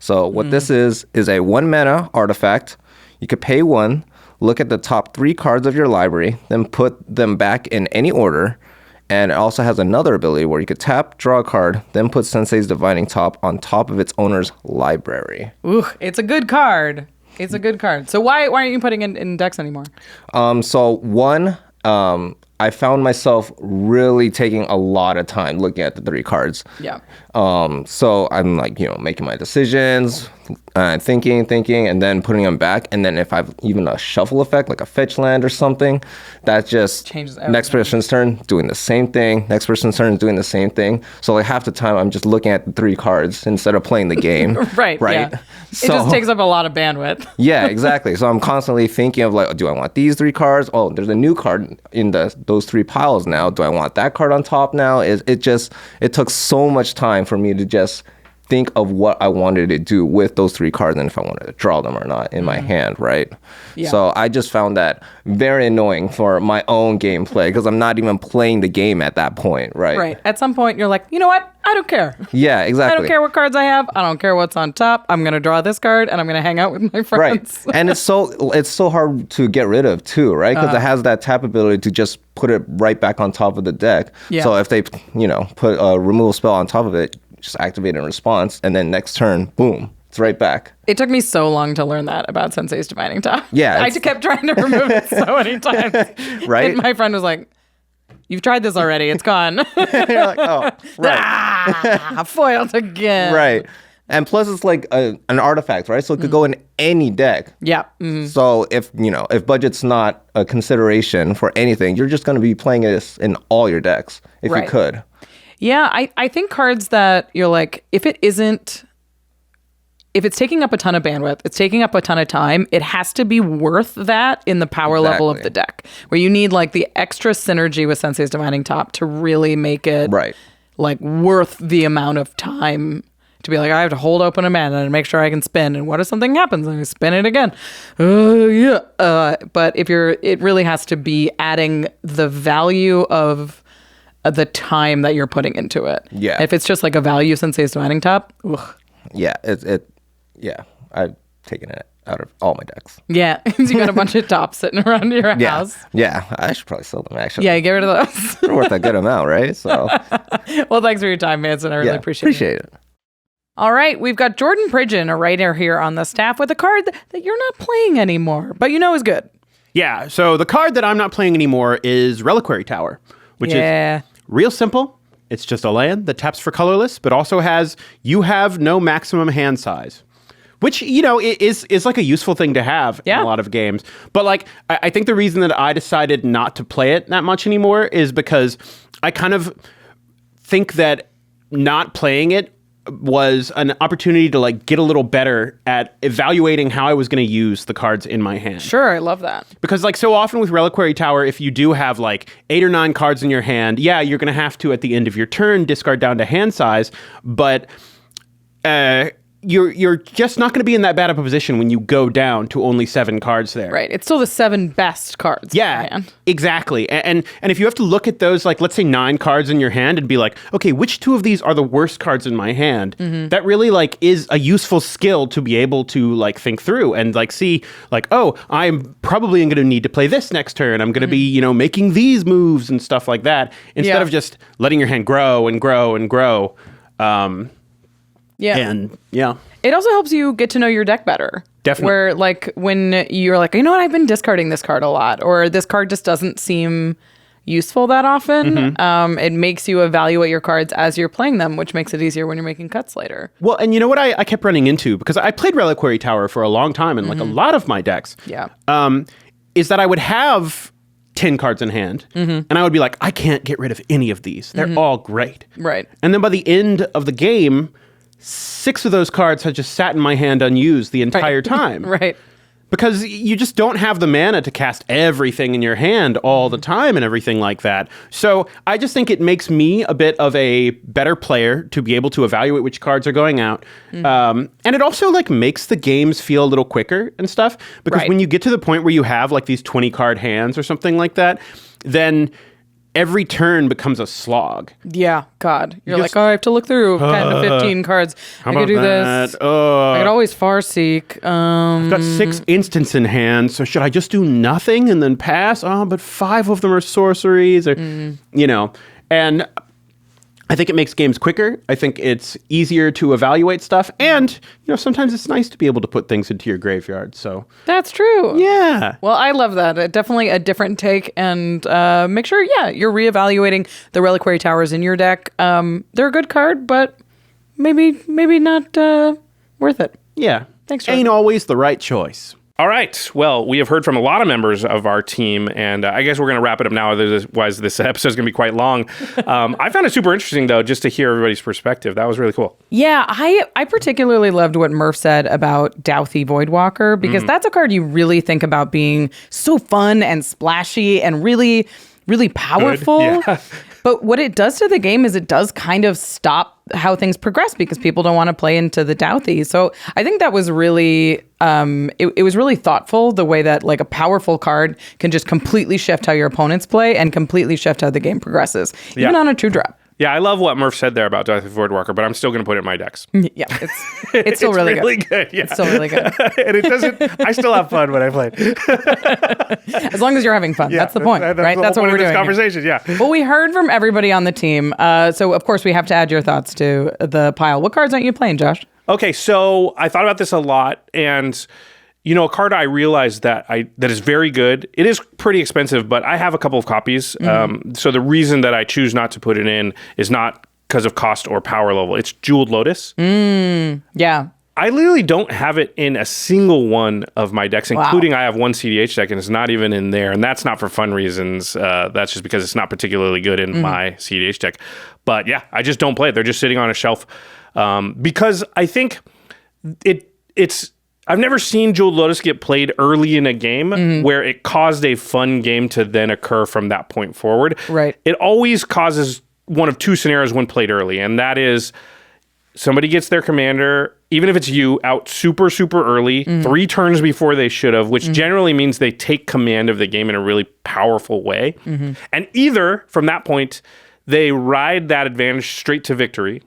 So what this is a 1 mana artifact. You could pay 1, look at the top 3 cards of your library, then put them back in any order. And it also has another ability where you could tap, draw a card, then put Senseis Dividing Top on top of its owner's library. Ooh, it's a good card. It's a good card. So why aren't you putting it in decks anymore? So one, I found myself really taking a lot of time looking at the 3 cards. Yeah. So I'm like, making my decisions, thinking, and then putting them back. And then if I've even a shuffle effect, like a fetch land or something, that just changes everything. Next person's turn, doing the same thing. Next person's turn, doing the same thing. So like half the time I'm just looking at the 3 cards instead of playing the game. Right. Yeah. So, it just takes up a lot of bandwidth. Yeah, exactly. So I'm constantly thinking of like, do I want these 3 cards? Oh, there's a new card in those 3 piles now. Do I want that card on top now? It took so much time for me to just think of what I wanted to do with those 3 cards and if I wanted to draw them or not in my hand, right? Yeah. So I just found that very annoying for my own gameplay because I'm not even playing the game at that point, right? Right. At some point, you're like, you know what? I don't care. Yeah, exactly. I don't care what cards I have. I don't care what's on top. I'm going to draw this card and I'm going to hang out with my friends. Right. And it's so hard to get rid of too, right? Because it has that tap ability to just put it right back on top of the deck. Yeah. So if they, put a removal spell on top of it, just activate in response, and then next turn, boom, it's right back. It took me so long to learn that about Senseis Dividing Top. Yeah. I kept trying to remove it so many times. Right? And my friend was like, you've tried this already. It's gone. You're like, oh, right. Foiled again. Right. And plus it's like an artifact, right? So it could go in any deck. Yeah. Mm-hmm. So if budget's not a consideration for anything, you're just going to be playing this in all your decks if you could. Yeah, I think cards that you're like, if it's taking up a ton of bandwidth, it's taking up a ton of time, it has to be worth that in the power level of the deck, where you need like the extra synergy with Senseis Dividing Top to really make it like worth the amount of time to be like, I have to hold open a mana and make sure I can spin. And what if something happens and I spin it again? But it really has to be adding the value of the time that you're putting into it. Yeah. If it's just like a value Senseis Dividing Top, yeah, I've taken it out of all my decks. Yeah, you got a bunch of tops sitting around your house. Yeah, I should probably sell them actually. Yeah, get rid of those. They're worth a good amount, right? So, well, thanks for your time, Manson. I really appreciate it. All right, we've got Jordan Pridgeon, a writer here on the staff, with a card that you're not playing anymore, but is good. Yeah, so the card that I'm not playing anymore is Reliquary Tower, which is real simple. It's just a land that taps for colorless, but also you have no maximum hand size, which, is like a useful thing to have in a lot of games. But like, I think the reason that I decided not to play it that much anymore is because I kind of think that not playing it was an opportunity to like get a little better at evaluating how I was going to use the cards in my hand. Sure, I love that. Because like so often with Reliquary Tower, if you do have like 8 or 9 cards in your hand, you're going to have to at the end of your turn discard down to hand size, but you're just not going to be in that bad of a position when you go down to only 7 cards there. Right. It's still the 7 best cards. Yeah, exactly. And if you have to look at those, like, let's say 9 cards in your hand and be like, okay, which 2 of these are the worst cards in my hand? Mm-hmm. That really like is a useful skill to be able to like think through and like see like, oh, I'm probably going to need to play this next turn. I'm going to be, making these moves and stuff like that instead of just letting your hand grow and grow and grow. It also helps you get to know your deck better. Definitely. Where like when you're like, you know what, I've been discarding this card a lot, or this card just doesn't seem useful that often. Mm-hmm. It makes you evaluate your cards as you're playing them, which makes it easier when you're making cuts later. Well, and you know what I kept running into, because I played Reliquary Tower for a long time in like a lot of my decks. Yeah. Is that I would have 10 cards in hand, and I would be like, I can't get rid of any of these. They're all great. Right. And then by the end of the game, 6 of those cards had just sat in my hand unused the entire time. Right. Because you just don't have the mana to cast everything in your hand all the time and everything like that. So I just think it makes me a bit of a better player to be able to evaluate which cards are going out. And it also like makes the games feel a little quicker and stuff. Because when you get to the point where you have like these 20 card hands or something like that, then every turn becomes a slog. Yeah, God. You're like, I have to look through 10 to 15 cards. I could do this. I could always Farseek. I've got 6 instants in hand, so should I just do nothing and then pass? Oh, but 5 of them are sorceries, or and I think it makes games quicker. I think it's easier to evaluate stuff. And, sometimes it's nice to be able to put things into your graveyard. So that's true. Yeah. Well, I love that. Definitely a different take. And make sure, you're reevaluating the Reliquary Towers in your deck. They're a good card, but maybe not worth it. Yeah. Thanks, Jordan. Ain't always the right choice. All right. Well, we have heard from a lot of members of our team, and I guess we're going to wrap it up now. Otherwise, this episode is going to be quite long. I found it super interesting, though, just to hear everybody's perspective. That was really cool. Yeah, I particularly loved what Murph said about Dauthi Voidwalker, because that's a card you really think about being so fun and splashy and really, really powerful. Yeah. But what it does to the game is it does kind of stop how things progress because people don't want to play into the Dauthi. So I think that was really, it was really thoughtful, the way that like a powerful card can just completely shift how your opponents play and completely shift how the game progresses, even on a 2-drop. Yeah, I love what Murph said there about Dauthi Voidwalker, but I'm still going to put it in my decks. Yeah, it's still really good. Yeah. It's still really good. And it doesn't, I still have fun when I play. As long as you're having fun. That's the point, right? That's what we're doing. This conversation, yeah. Well, we heard from everybody on the team. So, of course, we have to add your thoughts to the pile. What cards aren't you playing, Josh? Okay, so I thought about this a lot, and a card I realized that is very good. It is pretty expensive, but I have a couple of copies. So the reason that I choose not to put it in is not because of cost or power level. It's Jeweled Lotus. Yeah. I literally don't have it in a single one of my decks, including I have one CDH deck, and it's not even in there. And that's not for fun reasons. That's just because it's not particularly good in my CDH deck. But yeah, I just don't play it. They're just sitting on a shelf because I think it's... I've never seen Jeweled Lotus get played early in a game where it caused a fun game to then occur from that point forward. Right. It always causes one of two scenarios when played early, and that is somebody gets their commander, even if it's you, out super, super early, 3 turns before they should have, which generally means they take command of the game in a really powerful way. And either, from that point, they ride that advantage straight to victory,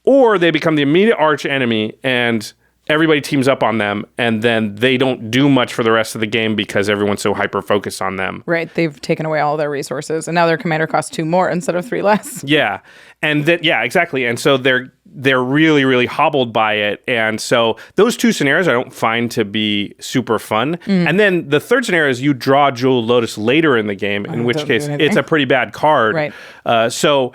or they become the immediate arch enemy and everybody teams up on them, and then they don't do much for the rest of the game because everyone's so hyper-focused on them. Right. They've taken away all their resources, and now their commander costs 2 more instead of 3 less. Yeah. And then, yeah, exactly. And so they're really, really hobbled by it. And so those 2 scenarios I don't find to be super fun. And then the third scenario is you draw Jeweled Lotus later in the game, in which case it's a pretty bad card. Right. So...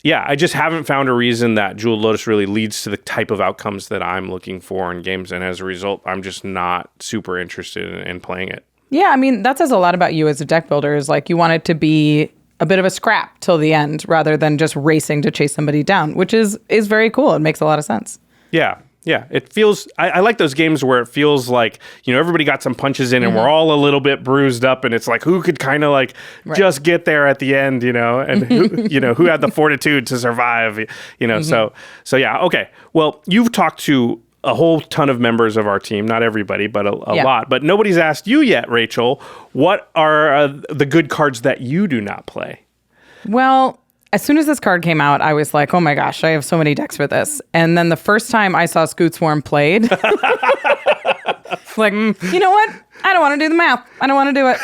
yeah, I just haven't found a reason that Jeweled Lotus really leads to the type of outcomes that I'm looking for in games. And as a result, I'm just not super interested in playing it. Yeah, I mean, that says a lot about you as a deck builder, is like you want it to be a bit of a scrap till the end rather than just racing to chase somebody down, which is very cool. It makes a lot of sense. Yeah. Yeah, it feels... I like those games where it feels like, everybody got some punches in and we're all a little bit bruised up, and it's like, who could kind of like just get there at the end, and who had the fortitude to survive, So yeah, okay. Well, you've talked to a whole ton of members of our team, not everybody, but a lot. But nobody's asked you yet, Rachel, what are the good cards that you do not play? Well... as soon as this card came out, I was like, oh my gosh, I have so many decks for this. And then the first time I saw Scootsworm played, like, you know what? I don't want to do the math. I don't want to do it.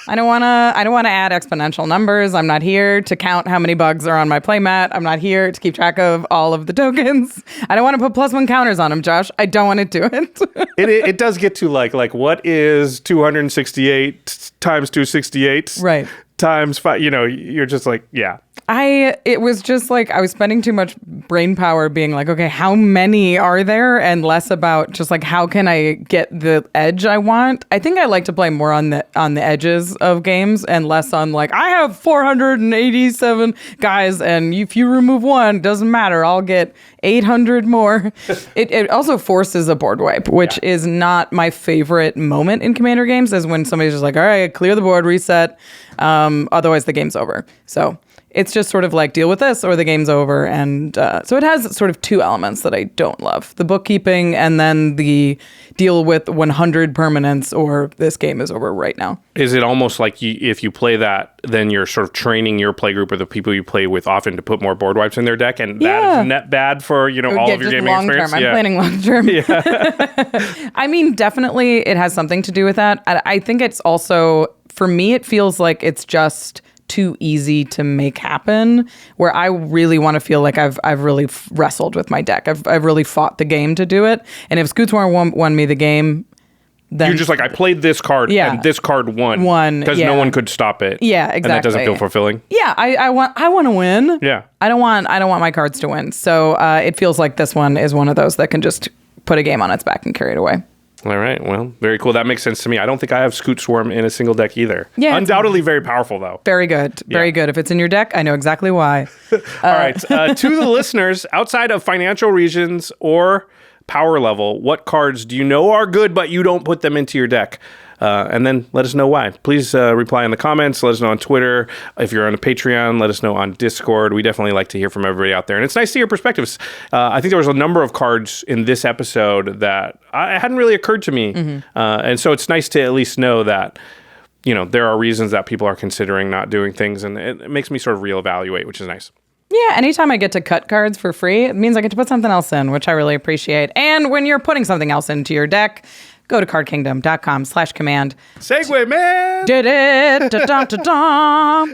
I don't want to add exponential numbers. I'm not here to count how many bugs are on my playmat. I'm not here to keep track of all of the tokens. I don't want to put +1 counters on them, Josh. I don't want to do it. It does get to like what is 268 times 268? Right. Times 5, you're just like, yeah. It was just like I was spending too much brain power being like, okay, how many are there? And less about just like, how can I get the edge I want? I think I like to play more on the edges of games and less on like, I have 487 guys, and if you remove one, doesn't matter, I'll get 800 more. It also forces a board wipe, which is not my favorite moment in Commander games, is when somebody's just like, all right, clear the board, reset. Otherwise the game's over. So it's just sort of like, deal with this or the game's over. And so it has sort of 2 elements that I don't love. The bookkeeping and then the deal with 100 permanents or this game is over right now. Is it almost like if you play that, then you're sort of training your play group or the people you play with often to put more board wipes in their deck, and that is net bad for, all of your gaming experience? I'm planning long term. Yeah. I mean, definitely it has something to do with that. I think it's also, for me, it feels like it's just too easy to make happen, where I really want to feel like I've really wrestled with my deck. I've really fought the game to do it. And if Scootsworm won me the game, then you're just like, I played this card and this card won because no one could stop it. Yeah, exactly. And that doesn't feel fulfilling. Yeah, I want to win. Yeah. I don't want my cards to win. So it feels like this one is one of those that can just put a game on its back and carry it away. All right. Well, very cool. That makes sense to me. I don't think I have Scootsworm in a single deck either. Yeah. Undoubtedly very powerful, though. Very good. Very good. If it's in your deck, I know exactly why. All right. To the listeners, outside of financial regions or power level, what cards do you know are good, but you don't put them into your deck? And then let us know why. Please reply in the comments. Let us know on Twitter. If you're on a Patreon, let us know on Discord. We definitely like to hear from everybody out there. And it's nice to hear perspectives. I think there was a number of cards in this episode that hadn't really occurred to me. And so it's nice to at least know that, you know, there are reasons that people are considering not doing things. And it makes me sort of reevaluate, which is nice. Yeah, anytime I get to cut cards for free, it means I get to put something else in, which I really appreciate. And when you're putting something else into your deck, go to cardkingdom.com/command. Segue, man! Did it! Da-da-da-da.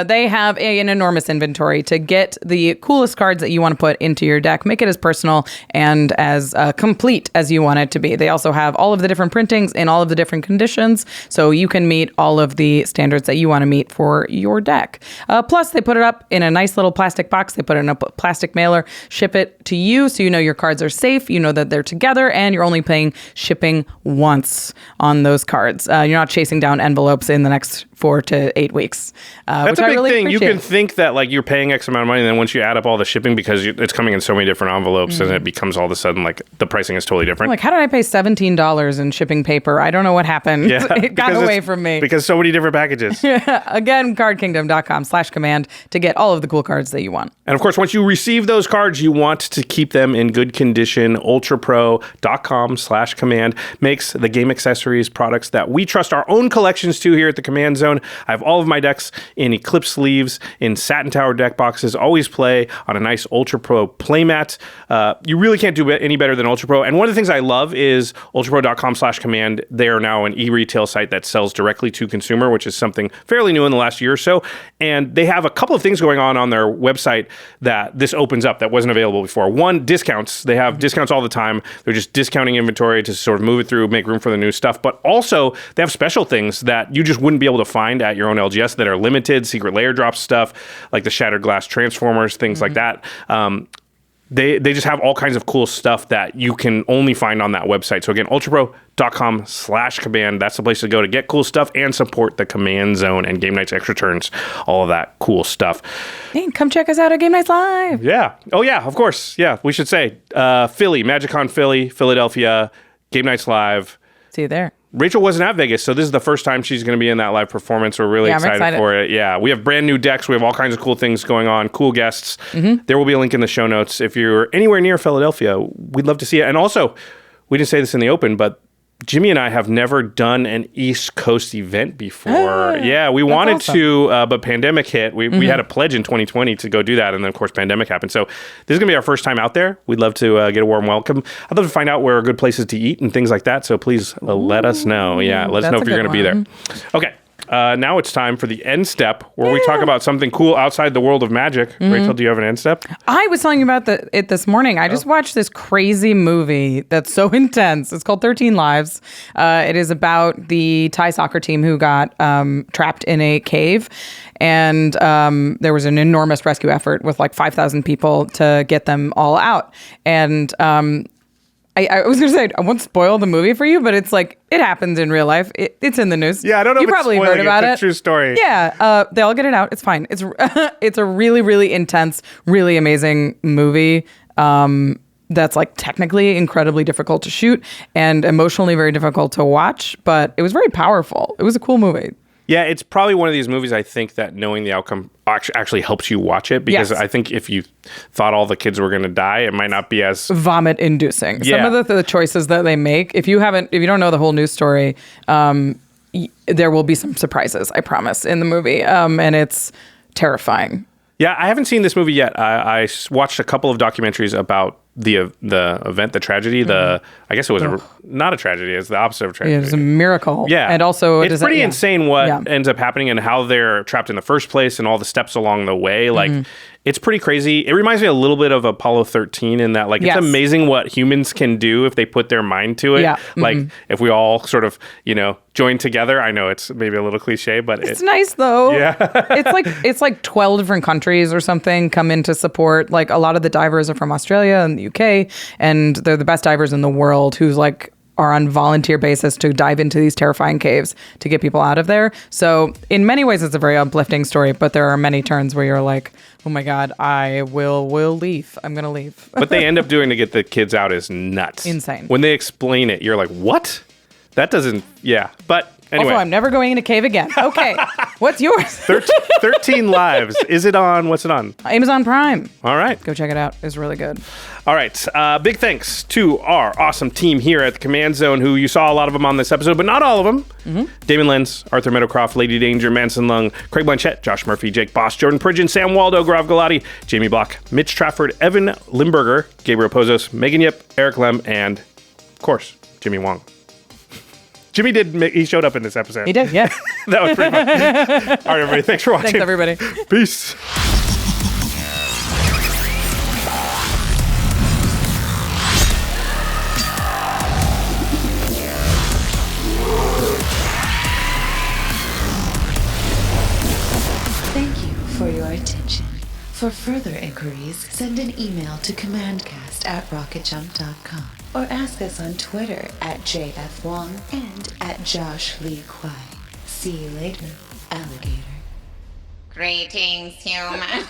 They have an enormous inventory to get the coolest cards that you want to put into your deck. Make it as personal and as complete as you want it to be. They also have all of the different printings in all of the different conditions, so you can meet all of the standards that you want to meet for your deck. Plus, they put it up in a nice little plastic box. They put it in a plastic mailer, ship it to you, so you know your cards are safe, you know that they're together, and you're only paying shipping once on those cards. You're not chasing down envelopes in the next 4 to 8 weeks. That's a big thing. You can think that like you're paying X amount of money, and then once you add up all the shipping, because it's coming in so many different envelopes, and it becomes all of a sudden like the pricing is totally different. I'm like, how did I pay $17 in shipping paper? I don't know what happened. Yeah, it got away from me. Because so many different packages. Again, cardkingdom.com/command to get all of the cool cards that you want. And of course, once you receive those cards, you want to keep them in good condition. UltraPro.com/command makes the game accessories products that we trust our own collections to here at the Command Zone. I have all of my decks in Eclipse sleeves, in Satin Tower deck boxes, always play on a nice Ultra Pro playmat. You really can't do any better than Ultra Pro. And one of the things I love is UltraPro.com/command. They are now an e-retail site that sells directly to consumer, which is something fairly new in the last year or so. And they have a couple of things going on their website that this opens up that wasn't available before. One, discounts. They have discounts all the time. They're just discounting inventory to sort of move it through, make room for the new stuff. But also, they have special things that you just wouldn't be able to find at your own LGS that are limited, secret layer drop stuff, like the Shattered Glass Transformers, things like that. They just have all kinds of cool stuff that you can only find on that website. So again, ultrapro.com/command. That's the place to go to get cool stuff and support the Command Zone and Game Nights Extra Turns, all of that cool stuff. Hey, come check us out at Game Nights Live. Yeah. Oh, yeah, of course. Yeah, we should say Philly, MagicCon Philly, Philadelphia, Game Nights Live. See you there. Rachel wasn't at Vegas, so this is the first time she's going to be in that live performance. We're really excited for it. Yeah, we have brand new decks. We have all kinds of cool things going on, cool guests. There will be a link in the show notes. If you're anywhere near Philadelphia, we'd love to see it. And also, we didn't say this in the open, but Jimmy and I have never done an East Coast event before. Yeah, we wanted to, but pandemic hit. We had a pledge in 2020 to go do that, and then, of course, pandemic happened. So this is going to be our first time out there. We'd love to get a warm welcome. I'd love to find out where are good places to eat and things like that, so please let us know. Yeah, let us know if you're going to be there. Okay. Now it's time for the end step, where we talk about something cool outside the world of magic. Rachel, do you have an end step? I was telling you about it this morning. I just watched this crazy movie that's so intense. It's called 13 Lives. It is about the Thai soccer team who got trapped in a cave. And there was an enormous rescue effort with like 5,000 people to get them all out. And I was going to say, I won't spoil the movie for you, but it's like, it happens in real life. It's in the news. Yeah, I don't know you if probably it's heard about it's a true story. Yeah, they all get it out. It's fine. It's it's a really, really intense, really amazing movie that's like technically incredibly difficult to shoot and emotionally very difficult to watch, but it was very powerful. It was a cool movie. Yeah, it's probably one of these movies I think that knowing the outcome actually helps you watch it, because I think if you thought all the kids were going to die, it might not be as vomit inducing. Yeah. Some of the choices that they make, if you don't know the whole news story, there will be some surprises, I promise, in the movie. And it's terrifying. Yeah, I haven't seen this movie yet. I watched a couple of documentaries about the event, the tragedy, I guess it was not a tragedy. It's the opposite of a tragedy. It was a miracle. Yeah. And also, it's pretty insane what ends up happening and how they're trapped in the first place and all the steps along the way. Like, it's pretty crazy. It reminds me a little bit of Apollo 13 in that, like, it's amazing what humans can do if they put their mind to it. Yeah. Like, if we all sort of, join together. I know it's maybe a little cliche, but it's nice though. Yeah. it's like 12 different countries or something come in to support. Like, a lot of the divers are from Australia and the UK, and they're the best divers in the world who's like are on volunteer basis to dive into these terrifying caves to get people out of there. So in many ways, it's a very uplifting story, but there are many turns where you're like, oh my God, I will leave. I'm going to leave. What they end up doing to get the kids out is nuts. Insane. When they explain it, you're like, what? That doesn't, But anyway. Also, I'm never going in a cave again. Okay. What's yours? 13 Lives. What's it on? Amazon Prime. All right. Go check it out. It's really good. All right. Big thanks to our awesome team here at the Command Zone, who you saw a lot of them on this episode, but not all of them. Damen Lenz, Arthur Meadowcraft, Ladee Danger, Manson Leung, Craig Blanchette, Josh Murphy, Jake Boss, Jordan Pridgeon, Sam Waldo, Gaurav Gulati, Jamie Block, Mitch Trafford, Evan Limburger, Gabriel Pozos, Megan Yip, Eric Lem, and, of course, Jimmy Wong. Jimmy he showed up in this episode. He did, yeah. That was pretty fun. All right, everybody. Thanks for watching. Thanks, everybody. Peace. Thank you for your attention. For further inquiries, send an email to commandcast@rocketjump.com or ask us on Twitter @JFWong and @JoshLeeQuai. See you later, alligator. Greetings, humans.